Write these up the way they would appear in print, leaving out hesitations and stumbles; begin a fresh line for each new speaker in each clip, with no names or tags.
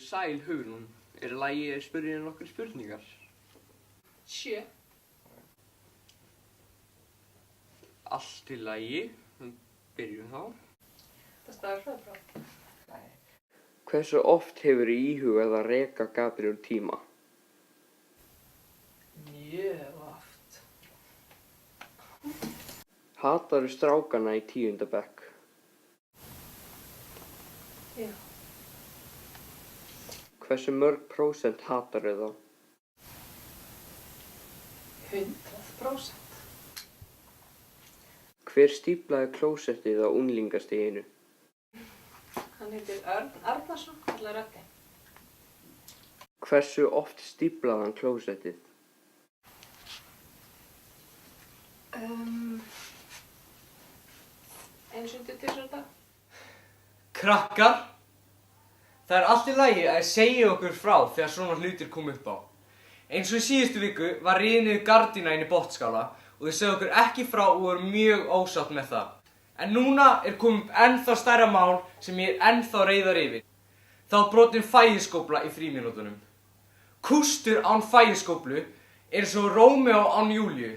Sæl Hugrún, í lagi að spyrja nokkur spurningar?
Sjö.
Allt í lagi, byrjum þá.
Það staður hraðbrá.
Hversu oft hefurðu íhugað að reka Gabríel tíma?
Mjög oft.
Hatarðu strákana í 10. bekk?
Já.
Hversu mörg prósent hatarðu þá?
100%.
Hver stíflaði klósettið á unglingastiginu?
Hann heitir Örn Arnarsson, kallar Röddi.
Hversu oft stíflaði hann klósettið?
Eins og til dag.
Krakkar, það er allt í lagi að segja okkur frá þegar svona hlutir kom upp á. Eins og í síðustu viku var riðið niður gardína inn í botnskála og þau sögðu okkur ekki frá og voru mjög ósátt með það. En núna er komið upp ennþá stærra mál sem ég er ennþá reiðar yfir. Það var brotin fægiskófla í frímínútunum. Kústur án fægiskóflu er eins og Rómeó án Júlíu,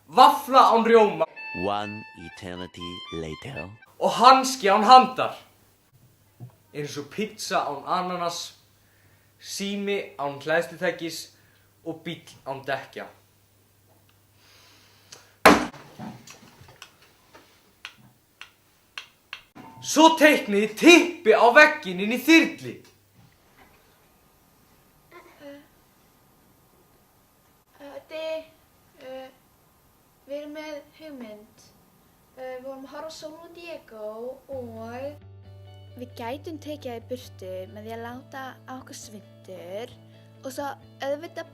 vafla án rjóma
One eternity later.
og hanski án handar. Eins og pizza án ananas, sími án hleðslutækis og bíll án dekkja. Svo teikniði tippi á vegginn inn í þyrli.
Við erum með hugmynd. Við vorum að horfa á Sól og Diego og við gætum tekið það í burtu með því að láta á okkur svindur og svo auðvitað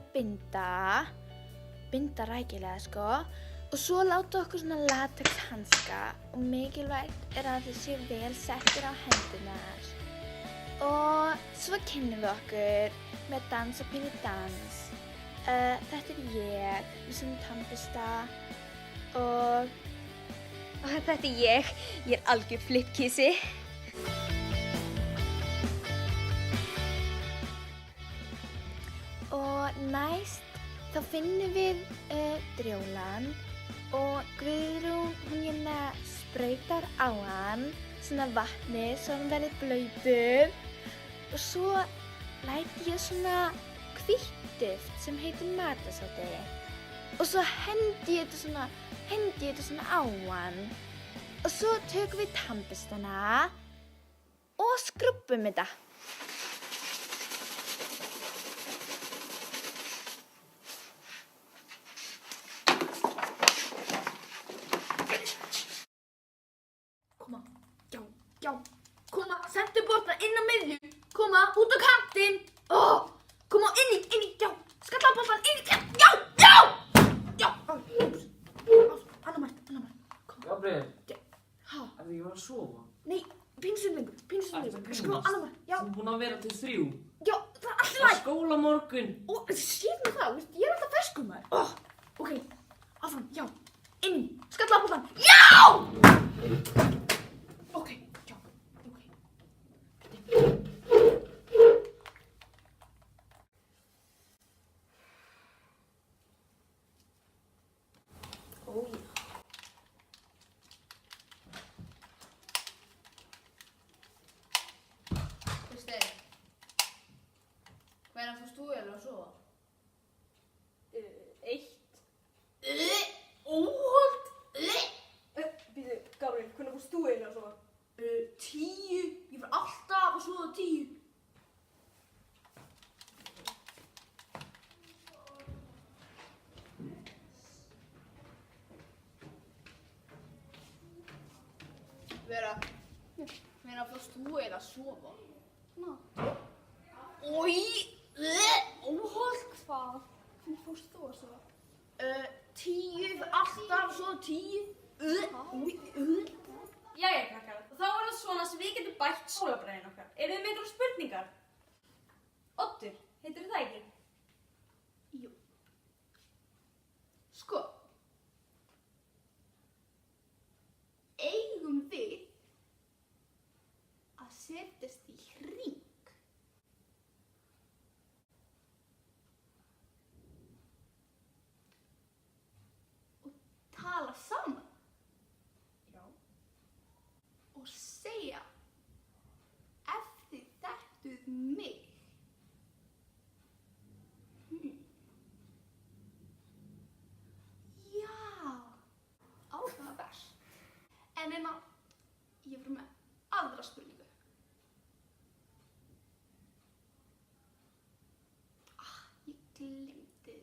binda rækilega sko og svo láta okkur svona latex hanska og mikilvægt er að þið séu vel settir á hendurnar og svo kynnum við okkur með að dansa pínu dans. Þetta er ég, við sem tannbursta og þetta er ég er algjör flipkissi. Og næst þá finnum við drjólan og Guðrún hún hérna sprautar á hann svona vatni svo hann verður blautur og svo læt ég svona hvítt duft sem heitir matasáti og svo hendi ég þetta svona á hann og svo tökum við tannburstana og skrubbum þetta.
Koma, já, koma, sendu boltan inn á miðju, koma, út á kantinn, koma inn í, já, skalla boltan inn í, já, Anna Mart, koma.
Gabriel,
Ha,
ég var að sofa.
nei, pínu lengur, sko, Anna Mart, já,
Þú er búin að vera til 3.
já, það er allt í
Það er
lagi.
skóla morgun.
Og séð mér það, veist, ég er alltaf ferskur maður. Ok, áfram, já, inn í, skalla boltan, já! Ok, já, ok.
Ó já.
Kristeinn, hvenær fórst þú eiginlega að sofa?
1.
Óholt,
Býðu, Gabriel, hvernig fórst þú eiginlega að sofa?
10, ég fyrir alltaf að sofa 10.
Vera, hvenær fórst þú eiginlega að sofa?
Ói, óholt.
Hvað? Hvernig fórst þú að sofa?
10, ég fyrir alltaf að sofa 10.
Jæja, krakkar, þá er það svona sem við getum bætt sólabræðin okkar. Eru þið með einhverjar spurningar? Oddur, heitirðu það ekki?
Jú. Sko, eigum við að setjast í hring?
mig. Já, áhugavert. En ég fyrir með aðra spurningu. Ég glemdi því.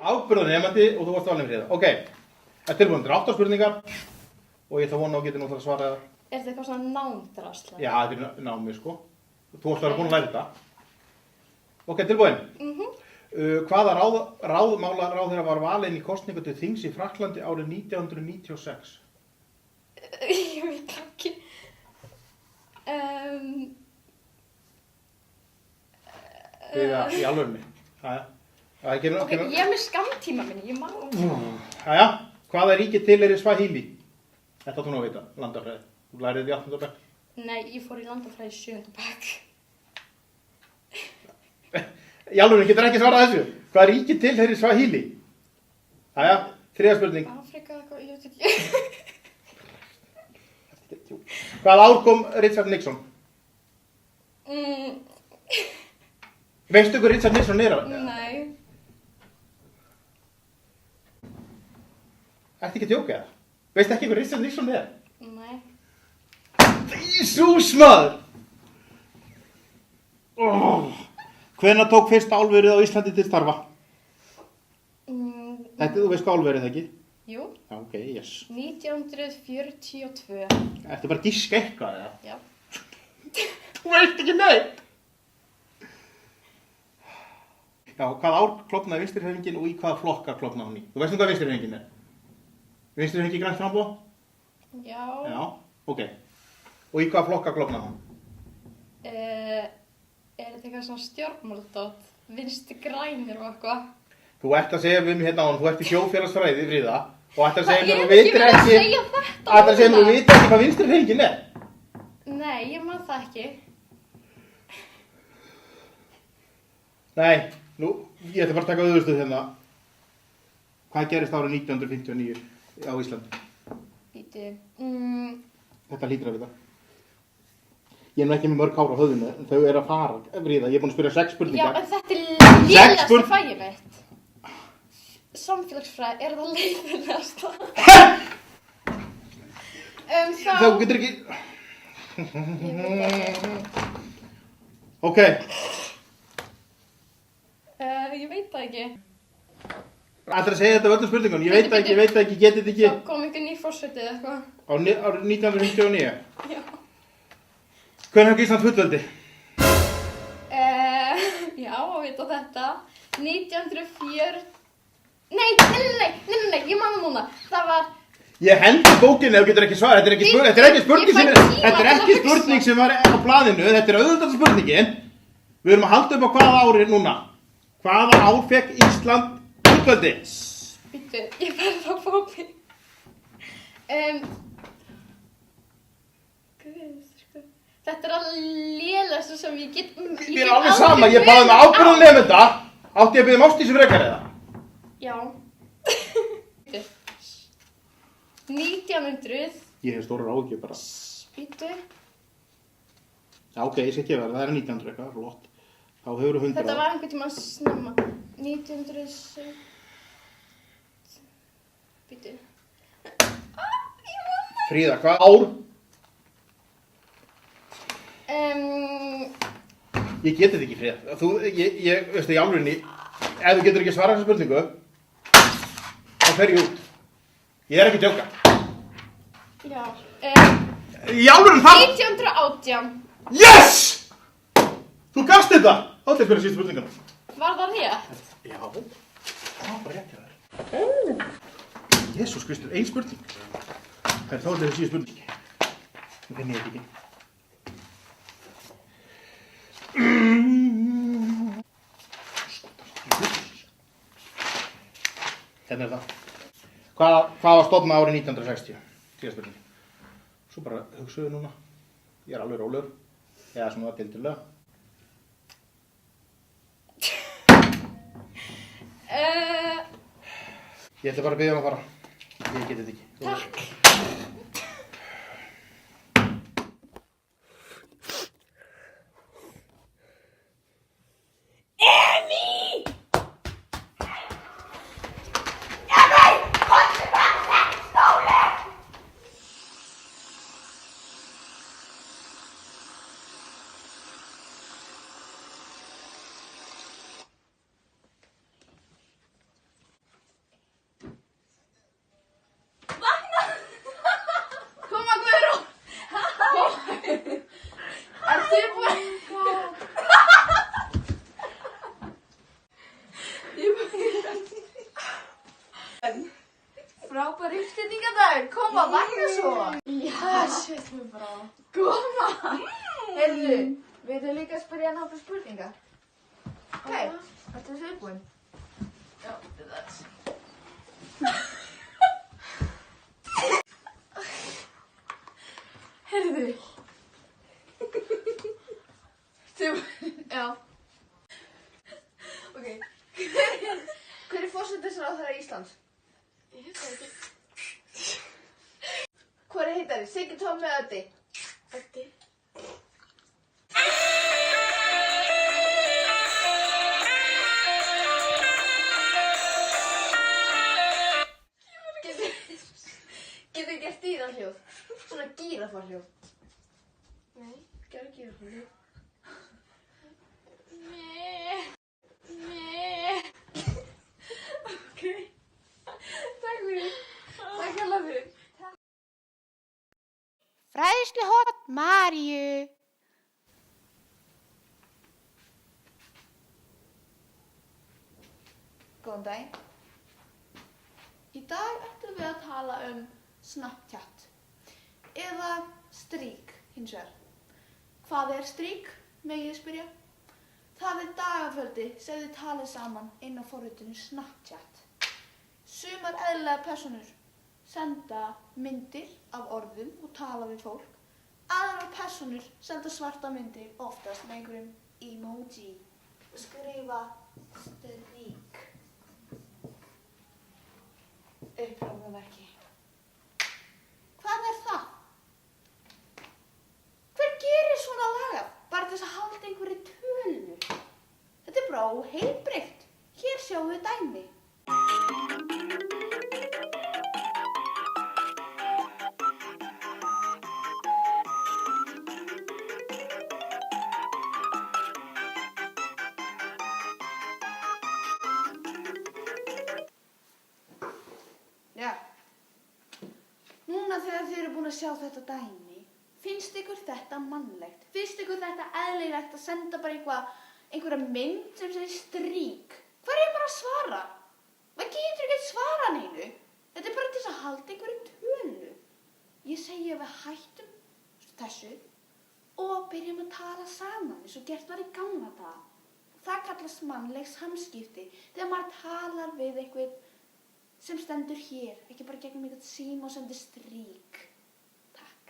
Ábyrgðarnemandi og þú varst valin fyrir það. Ok, það er tilbúin til 8 spurningar og ég ætla að vona og geta nú að svara það.
Er þetta eitthvað svona námdrasla?
Já, þetta er námið sko. Þú varst að vera búin að læra þetta. Ok, tilbúin. Hvaða ráðmálaráðherra var valinn í kosningu til þings í Frakklandi árið 1996?
Ég veit ekki.
Eða í alvörunni.
Ok, ég er með skammtíma minni, ég má.
Jæja, hvaða ríki tilheyrir Swahili? Þetta þú nú að vita, landafræði. Þú lærið í 8. bekk.
Nei, ég fór í landafræði 7. bekk.
Í alvörunni getur ekki svarað þessu. Hvaða ríki tilheyrir Swahili? Jæja, 3. spurning.
Afrika eitthvað, ég veit ekki.
Hvaða ár kom Richard Nixon? Veistu hvað Richard Nixon er á?
Nei.
Ertu ekki að djóka það? Veistu ekki hvað Richard Nixon er?
Nei.
Jesús maður! Hvenær tók fyrsta álverið á Íslandi til starfa? Þú veist hvað álverið það ekki?
Jú.
Já, ok, yes.
1942.
Ertu bara að giska eitthvað eða?
Já.
Þú veist ekki neitt! Já, hvaða ár klofnaði Vinstrihreyfingin og í hvaða flokkar klofnaði hún í? Þú veist hvað Vinstrihreyfingin er? Vinstrihreyfingin Grænt framboð?
Já.
Já, ok. Og í hvaða flokkar klofnaði hún?
Er þetta eitthvað svona stjórnmáldótt? Vinstri grænir og eitthvað?
Þú ert að segja við mig hérna á hann, þú ert í þjóðfélagsfræði, Fríða, og ætti að segja mér
Ég
og
hef ekki
vitir
verið að
ekki,
segja þetta
ætti að segja mér og vitir ekki hvað Vinstrihreyfingin er.
Nei, ég man það ekki.
Nei, nú, ég ætla bara að taka auðvörstuð hérna. Hvað gerist árið 1959 á Íslandi?
Bíddu.
Þetta hlýtur að vita. Ég er nú ekki með mörg hár á höfðinu, en þau eru að fara, Fríða. Ég er búin að spyrja 6
Já,
spurningar.
en þetta er lélegasta fagið mitt. Samfélagsfræði, er það leiðilegasta?
Þú getur ekki...
Ég veit ekki.
Ok.
Ég veit það ekki.
Ætlar að segja þetta á öllum spurningum. Ég veit það ekki, getið þetta ekki.
Svo kom einhver ný forseti eða eitthvað.
Árið 1959?
Já.
Hvenær hefði Ísland fullveldi?
Já, að vita þetta. 1904... Nei, ég man það núna. Það var...
Ég hendi bókinni ef þú getur ekki svarað. Þetta er ekki spurning sem var á blaðinu. Þetta er auðvitað spurningin. Við erum að halda upp á hvaða ári núna. Hvaða ár fekk Ísland fullveldi?
Býttu, ég verð að fá mig. Þetta er að lélegasta sem ég get...
Mér er alveg sama, ég baði með ábyrgðarnemenda. Átti ég að biðja um Ásdísi frekar eða?
Já. 1900.
Ég hef stórar áhyggjur bara.
Býttu.
Já, ok, ég sé ekki verið, það er 1900 eitthvað, flott. Þá hefur þú 100
Þetta var einhvern tímann snemma. 1900... Býttu.
Fríða, hvað ár? Ég geti þetta ekki, Fríða. Ég veistu, í alvörinni, ef þú getur ekki svarað þessu spurningu, þá fer ég út. Ég er ekki að djóka.
Já.
Í alvörinni það...
1918.
Yes! Þú gafst þetta! Þá til fyrir síðan spurninguna.
Var það rétt?
Já. Það var bara rétt hjá þér. Jesús Kristur, ein spurning. Það er þá til síðan spurning. Nú finn ég þetta ekki. Hérna er það. Hvað var stofnað árið 1960? Síðan spurning. Svo bara hugsaðu núna. Ég er alveg rólegur. Eða svona tildulega. Ég ætla bara að biðja að fara. Ég geti þetta ekki. Takk.
Koma Guðrún! Ertu búin? Frábær uppstillingardagur, koma, vakna svo. Já, shit, mér bara. Koma. Heyrðu, við erum líka að spyrja náttúrulega spurningar. Ok, ertu tilbúin? Já, þetta er þess. Heyrðu. Já. Ok. Hver er forsætisráðherra Íslands? Ég veit það ekki. Hver er hittari? Siggi, Tommi eða Öddi? Öddi. Getur gert dýrahljóð? Svona gíraffarhljóð? Nei. Gerðu gíraffarhljóð? Ok. Takk fyrir. Takk hella fyrir.
Fræðsluhorn Maríu.
Góðan daginn. Í dag ætlum við að tala Snapchat eða Streak hins vegar. Hvað er Streak, megið þið spyrja? Það er dagafjöldi sem þið talið saman inn á forritinu Snapchat. Sumar eðlilegar persónur senda myndir af orðum og tala við fólk. Aðrar persónur senda svarta myndir, oftast með einhverjum emoji og skrifa Streak. Upprópunarmerki. Hvað er það? Hver gerir svona lagað? Bara til þess að halda einhverju tölu. Þetta er bara óheilbrigt. Hér sjáum við dæmi. Já. Núna þegar þið eru búin að sjá þetta dæmi, finnst ykkur þetta mannlegt? Finnst ykkur þetta eðlilegt að senda bara einhverja mynd sem segir Streak? Hvað er bara að svara? Maður getur ekki að svara neinu. Þetta er bara til þess að halda einhverju tölu. Ég segi að við hættum þessu og byrjum að tala saman eins og gert var í gamla daga. Það kallast mannleg samskipti þegar maður talar við einhvern sem stendur hér, ekki bara gegnum einhvern síma og sendir Streak. Takk.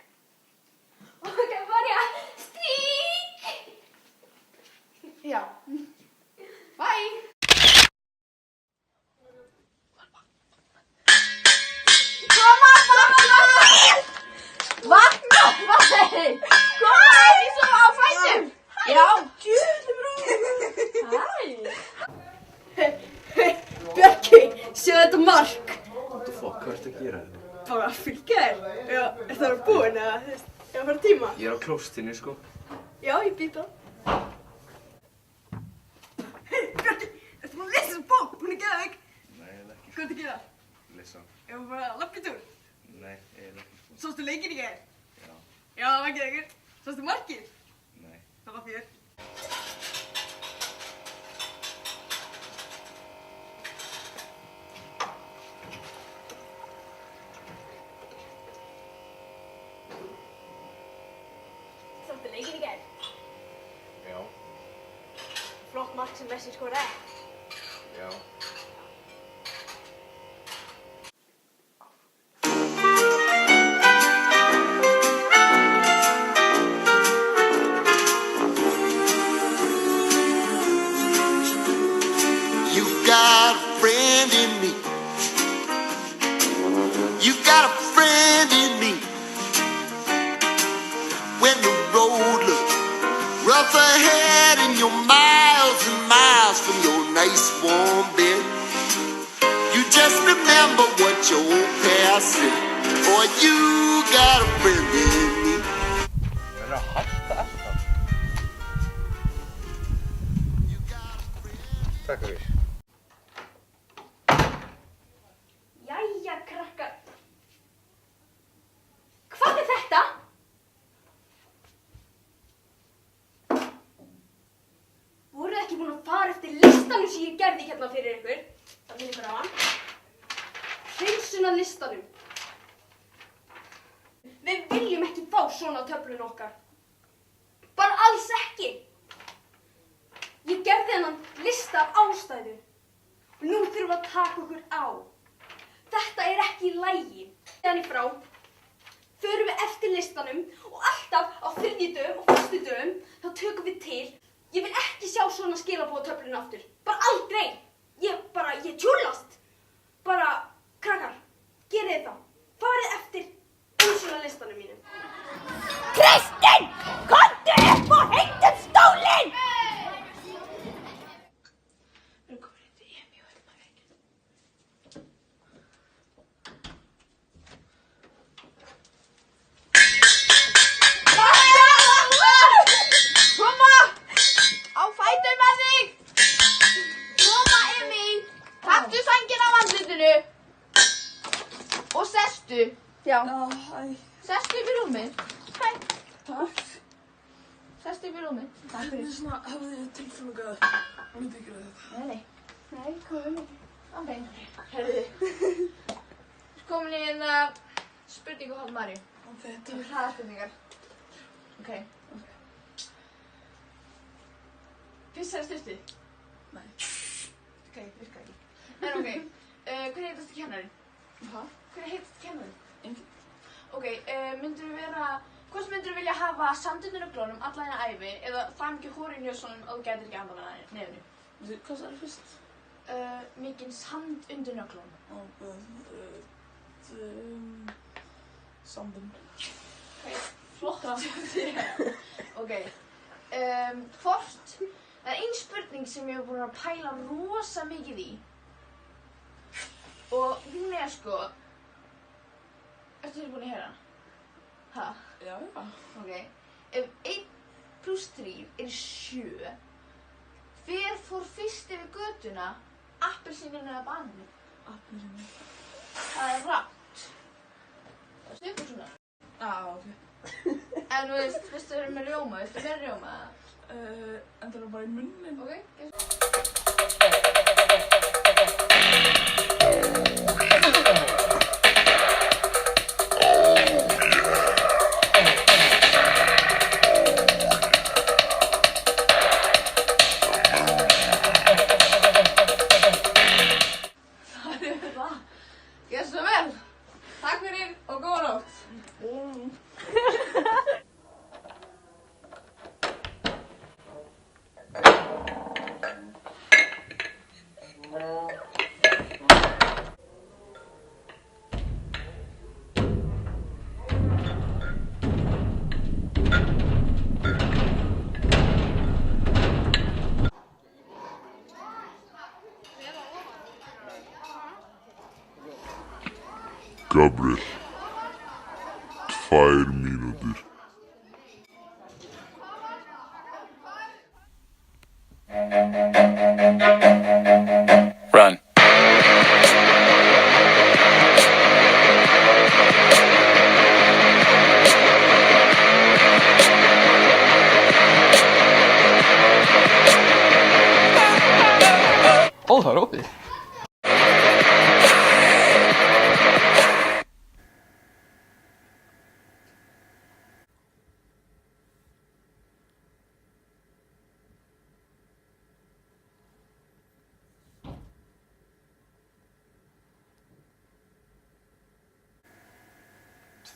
Ok, bara Streak! Já. Bye! Koma! Vakna! Koma, ekki svo á fætum! Já, djúðum rú! Hæ! Bjarki, séu þetta mark.
What the fuck, hvað ertu að gera þetta?
Bara að fylgja þér. Já, er það að búin eða, ég að fara tíma?
Ég er á klóstinni, sko.
Já, ég býð bara. Hei, Bjarki, ertu búin að lesa þessa bók? Hún er geðveik.
Nei, ég er ekki.
Hvað ertu að gera?
Lesa.
Ég var bara að labba í túr.
Nei, ég er ekki.
Sástu leikinn í gær?
Já.
Já, það var geðveikur. Sástu markið?
Nei.
Það var fjör. Sástu leikinn í gær?
Já.
Flott mark sem Messi skoraði.
Já.
You've got a friend in me. yourself ahead and you're miles and miles from your nice warm bed. You just remember what your old past said, or you got a friend in me.
Verður að hætta alltaf. Takk fyrir.
Jæja, krakkar. Hvað er þetta? Voruð ekki búin að fara eftir listanum sem ég gerði hérna fyrir ykkur? Það fyrir ykkur á hann. Hreinsunarlistanum. Við viljum ekki fá svona á töflun okkar. Bara alls ekki. Ég gerði þennan lista af ástæðu. Nú þurfum við að taka okkur á. Þetta er ekki í lagi. Þegar í frá förum við eftir listanum og alltaf á þriðjudögum og föstudögum þá tökum við til. Ég vil ekki sjá svona skilaboð á töflunni aftur. Bara aldrei. Ég tjúllast. Bara, krakkar, gerið það. Farið eftir listanum mínum.
Kristín! Komdu upp og hengdu stólinn!
Koma! Á fætur með þig! Koma, Emmy! Taktu sængina af andlitinu! Og sestu! Já. Sestu upp í rúmið. Hæ. Takk. Sestu upp í rúmið. Takk fyrir.
Svona hafði ég tilfinningu að hún myndi ekki gera þetta.
Nei, komum við. Ok. Herðu. Komin í spurningu hótt Maríu. Þetta er hraðaspurningar. Ok. Pissar í styrtu? Nei. Ok, virkar ekki. En ok, hver heitast kennarinn? Hva? Hver heitast kennarinn? Engin. Ok, hvort myndur þú vilja hafa sand undir nöglunum alla þína ævi eða það mikið hór í njósunum að þú gætir ekki andað með nefnu?
Hvað sagði fyrst?
Mikinn sand undir nöglunum.
Sandin.
Ok, flott. Ok, hvort, það er ein spurning sem ég hef búin að pæla rosa mikið í og hún er sko, ertu tilbúin að heyra hana? Ha?
Já.
Ok, ef 1 + 3 er 7, hver fór fyrst yfir götuna, appelsíninu eða bananinu?
Appelsínu.
Það er rangt. Það er stökkur svona.
Ok.
En þú veist, fyrst þau eru með rjóma, viltu með rjóma?
En það er bara í munnin.
Ok. Það er það. Gjörðu svo vel. Takk fyrir og góða nótt.
Gabriel, 2 mínútur.
Run.
Ó, það er opið.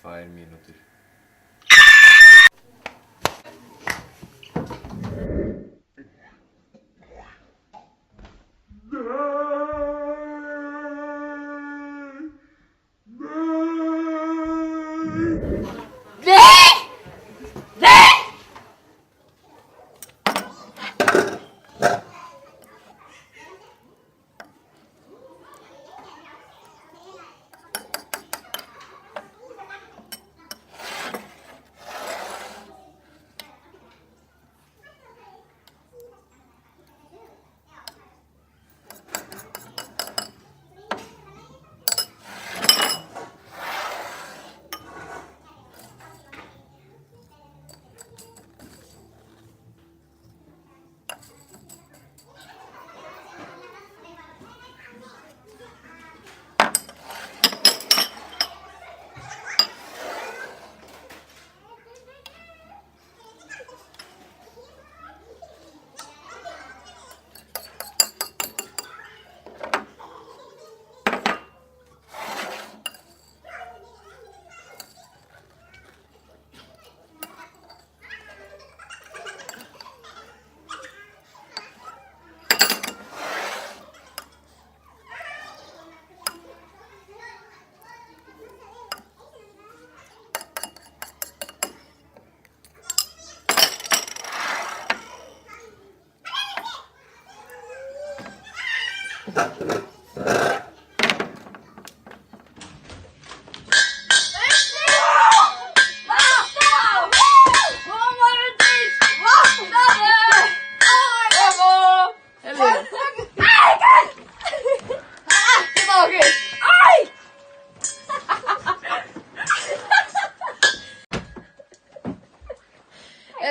Tvær mínútur.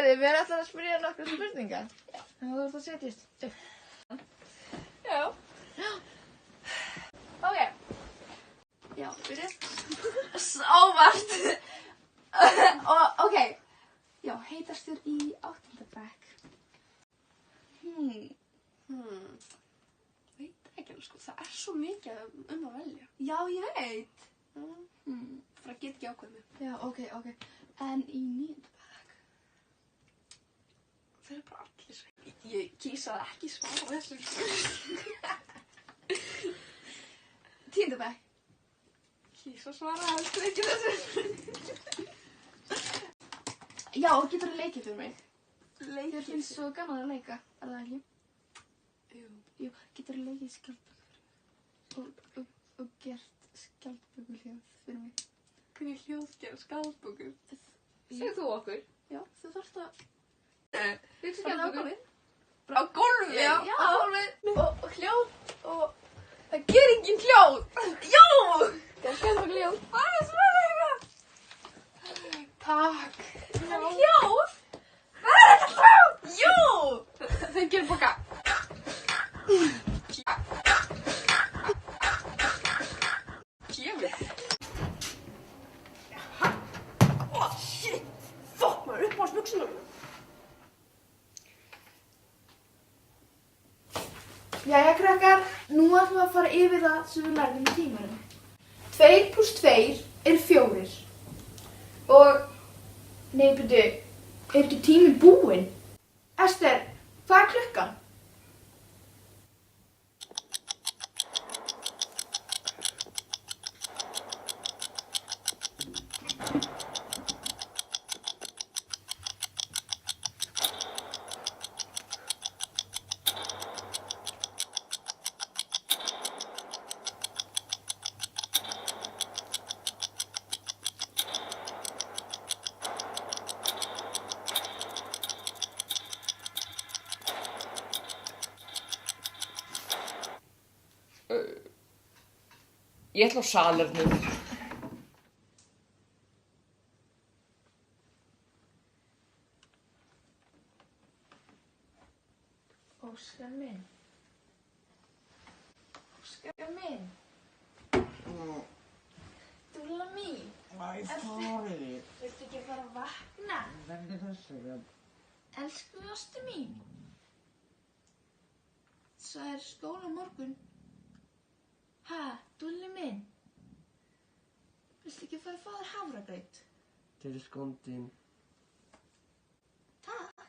Við erum alltaf að spyrja nokkra spurningar. Þannig að þú ert að setjast upp.
Já. Ok.
Já, byrja.
Óvart. Ok.
Já, heitastur í 8. bekk.
Veit ekki alveg sko, það er svo mikið að velja.
Já, ég veit.
Það get ekki ákveðið mig.
Já, ok. En í 9. bekk?
Það er bara allir svo. Ég kýsa að ekki svara þessu.
10. bekk?
Kýsa að svara heldur ekki þessu.
Já, getur þú leikið fyrir mig?
Leikið?
Þér finnst svo gaman að leika, er það ekki? Jú, getur þú leikið skjaldbökur og gert skjaldbökuljóð fyrir mig?
Hvernig hljóð gera skjaldbökur? Segð þú okkur?
Já, þú þarft að...
Við
skjaldbökur.
Á gólfið?
Já,
á
gólfið.
Og hljóð og... Það ger engin hljóð. Jú!
Það er skjaldbökuljóð.
Það er svona eitthvað. Takk. Það er hljóð? Það er ekki hljóð! Jú! Þeim gerum boka. Kemur. Shit! Fuck, maður upp á snuxunum.
Jæja, krakkar, nú ætlum við að fara yfir það sem við lærðum í tímanum. 2 + 2 er 4. Og, nei, byrju, er ekki tíminn búinn? Ester, hvað er klukkan?
Ég ætla á salernið.
Óskar minn. Óskar minn. Dúlla mín.
Sorry.
Viltu ekki fara að vakna?
Verði þessu.
Elsku ástu mín. Það er skóla á morgun. Ha, Dúlli minn. Viltu ekki fara að fá þér hafragraut?
Til skondin.
Takk.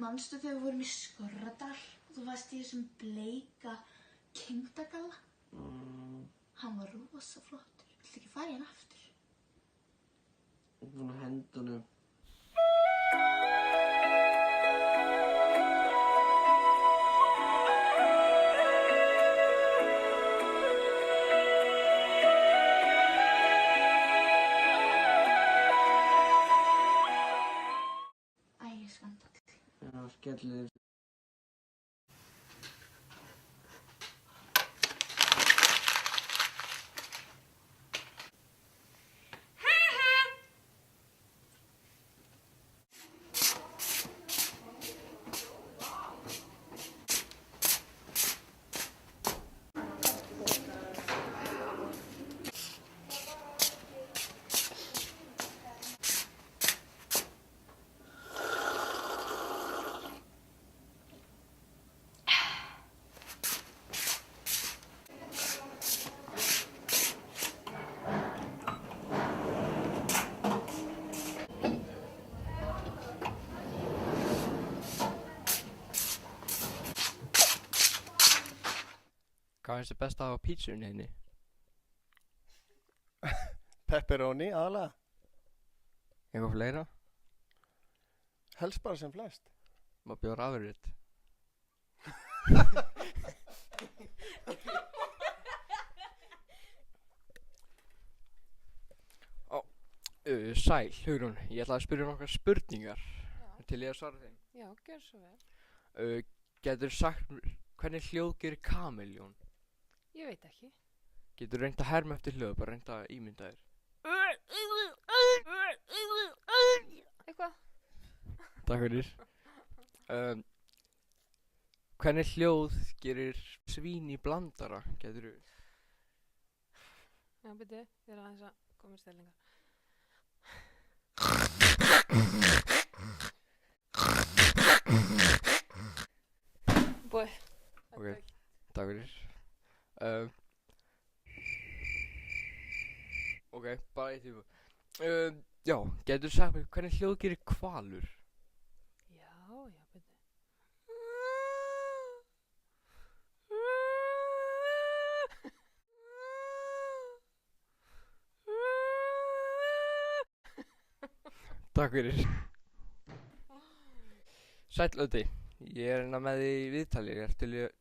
Manstu þegar við vorum í Skorradal og þú varst í þessum bleika kindagalla? Hann var rosa flottur. Viltu ekki fara í hann aftur?
Ég er búin að henda honum. Já, skellið.
Hvað finnst þér best að hafa á pítsunni þinni?
Pepperoni, aðalega.
Eitthvað fleira?
Helst bara sem flest.
Má bjóða afurrit? Sæl, Hugrún, ég ætla að spyrja nokkrar spurningar til ég að svara þeim.
Já, gjör svo vel.
Getur sagt mér hvernig hljóð gerir kameljón?
Ég veit ekki.
Getur reynt að herma eftir hljóð, bara reynt að ímynda þér.
Eitthvað?
Takk fyrir. Hvernig hljóð gerir svín í blandara? Getur þú?
Já, byrju, ég er aðeins að koma í stellingar. Búið.
Ok, takk fyrir. Ok, bara eitt tíma. Já, getur sagt mér hvernig hljóð gerir hvalur?
Já, byrju.
Takk fyrir. Sæll Öddi, ég er hérna með því viðtali, ég er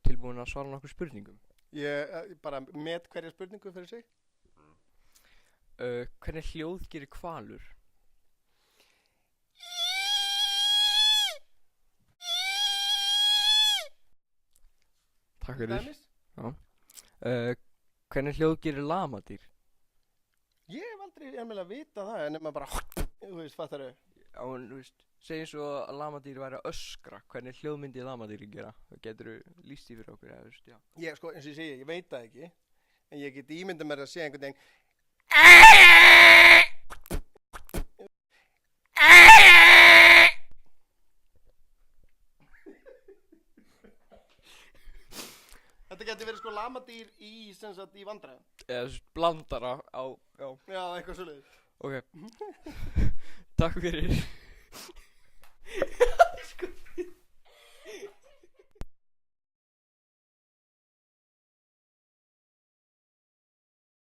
tilbúin að svara nokkur spurningum.
Ég bara met hverja spurningu fyrir sig.
Hvernig hljóð gerir hvalur? Takk fyrir.
Dæmis?
Já. Hvernig hljóð gerir lamadýr?
Ég hef aldrei alveg vitað það, en maður bara, þú veist, fattar þau?
Já, en þú veist, segjum svo að lamadýr væri að öskra, hvernig hljóð myndi lamadýri gera? Getur þú lýst því fyrir okkur, eða þú veist, já.
Ég, sko, eins og ég segi, ég veit það ekki, en ég get ímyndað mér að segja einhvern veginn. Þetta getur verið sko lamadýr í, sem sagt, í vandræðum.
Eða blandara á, já.
Já, eitthvað svoleiðis.
Ok. Takk fyrir.